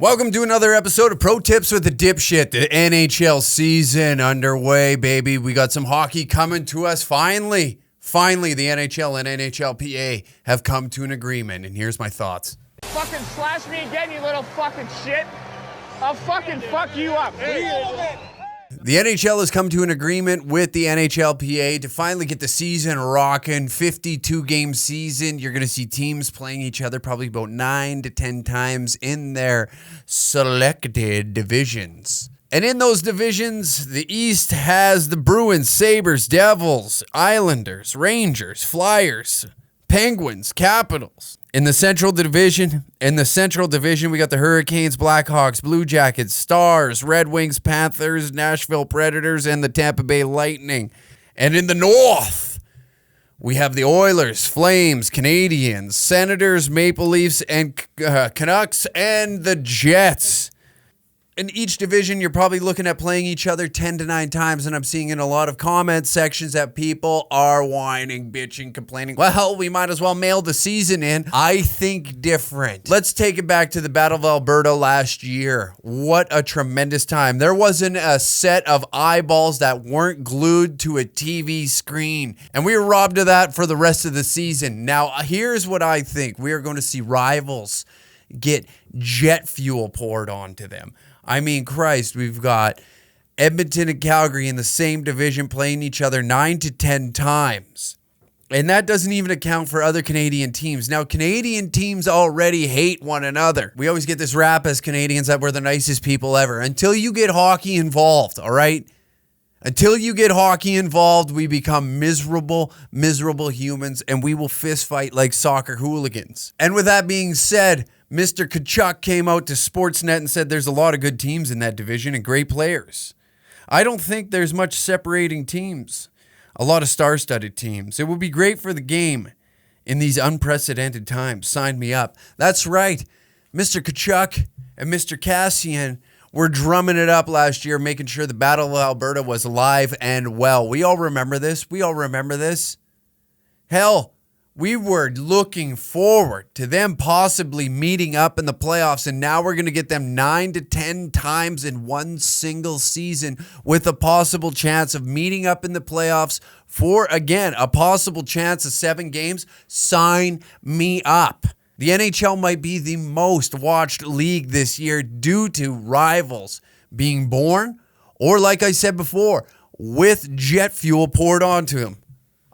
Welcome to another episode of Pro Tips with the DipSh. The NHL season underway, baby. We got some hockey coming to us. Finally, the NHL and NHLPA have come to an agreement, and here's my thoughts. Fucking slash me again, you little fucking shit. I'll fucking fuck you up. The NHL has come to an agreement with the NHLPA to finally get the season rocking. 52-game season. You're going to see teams playing each other probably about 9 to 10 times in their selected divisions. And in those divisions, the East has the Bruins, Sabres, Devils, Islanders, Rangers, Flyers, Penguins, Capitals. In the Central Division, we got the Hurricanes, Blackhawks, Blue Jackets, Stars, Red Wings, Panthers, Nashville Predators, and the Tampa Bay Lightning. And in the North, we have the Oilers, Flames, Canadiens, Senators, Maple Leafs, and Canucks, and the Jets. In each division, you're probably looking at playing each other 10 to 9 times, and I'm seeing in a lot of comment sections that people are whining, bitching, complaining. Well, hell, we might as well mail the season in. I think different. Let's take it back to the Battle of Alberta last year. What a tremendous time. There wasn't a set of eyeballs that weren't glued to a TV screen, and we were robbed of that for the rest of the season. Now, here's what I think. We are going to see rivals get jet fuel poured onto them. I mean, Christ, we've got Edmonton and Calgary in the same division playing each other 9 to 10 times. And that doesn't even account for other Canadian teams. Now, Canadian teams already hate one another. We always get this rap as Canadians that we're the nicest people ever. Until you get hockey involved, all right? Until you get hockey involved, we become miserable humans, and we will fist fight like soccer hooligans. And with that being said, Mr. Tkachuk came out to Sportsnet and said there's a lot of good teams in that division and great players. I don't think there's much separating teams. A lot of star-studded teams. It would be great for the game in these unprecedented times. Sign me up. That's right. Mr. Tkachuk and Mr. Cassian were drumming it up last year, making sure the Battle of Alberta was alive and well. We all remember this. Hell, we were looking forward to them possibly meeting up in the playoffs, and now we're going to get them 9 to 10 times in one single season with a possible chance of meeting up in the playoffs for, again, a possible chance of 7 games. Sign me up. The NHL might be the most watched league this year due to rivals being born, or like I said before, with jet fuel poured onto them.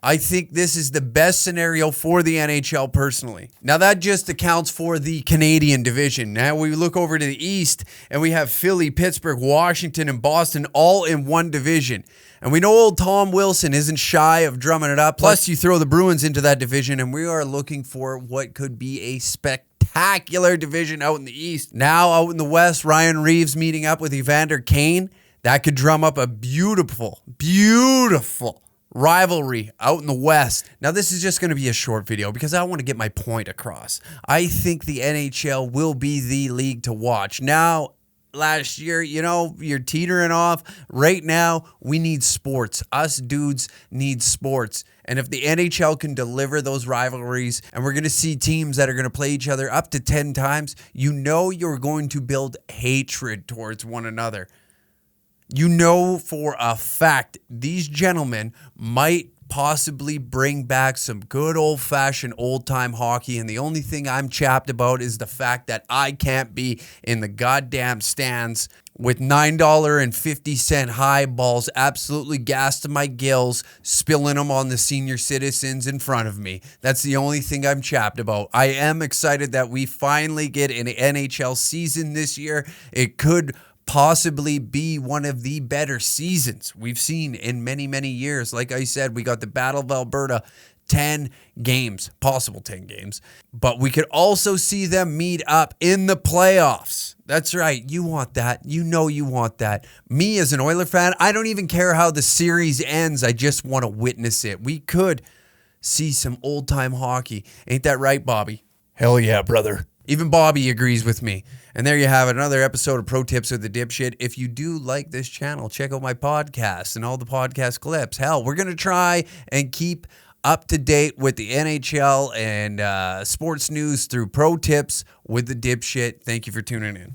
I think this is the best scenario for the NHL personally. Now that just accounts for the Canadian division. Now we look over to the East and we have Philly, Pittsburgh, Washington, and Boston all in one division. And we know old Tom Wilson isn't shy of drumming it up. Plus you throw the Bruins into that division and we are looking for what could be a spectacular division out in the East. Now out in the West, Ryan Reeves meeting up with Evander Kane. That could drum up a beautiful rivalry out in the West. Now, this is just going to be a short video because I want to get my point across. I think the NHL will be the league to watch. Now, last year, you're teetering off. Right now, we need sports. Us dudes need sports. And if the NHL can deliver those rivalries and we're going to see teams that are going to play each other up to 10 times, you're going to build hatred towards one another. You know for a fact these gentlemen might possibly bring back some good old-fashioned old-time hockey, and the only thing I'm chapped about is the fact that I can't be in the goddamn stands with $9.50 highballs absolutely gassed to my gills, spilling them on the senior citizens in front of me. That's the only thing I'm chapped about. I am excited that we finally get an NHL season this year. It could possibly be one of the better seasons we've seen in many years. Like I said, we got the Battle of Alberta, 10 games, possible 10 games, but we could also see them meet up in the playoffs. That's right. You want that. You want that. Me as an Oiler fan, I don't even care how the series ends. I just want to witness it. We could see some old time hockey. Ain't that right, Bobby? Hell yeah, brother. Even Bobby agrees with me. And there you have it, another episode of Pro Tips with the DipSh. If you do like this channel, check out my podcast and all the podcast clips. Hell, we're going to try and keep up to date with the NHL and sports news through Pro Tips with the DipSh. Thank you for tuning in.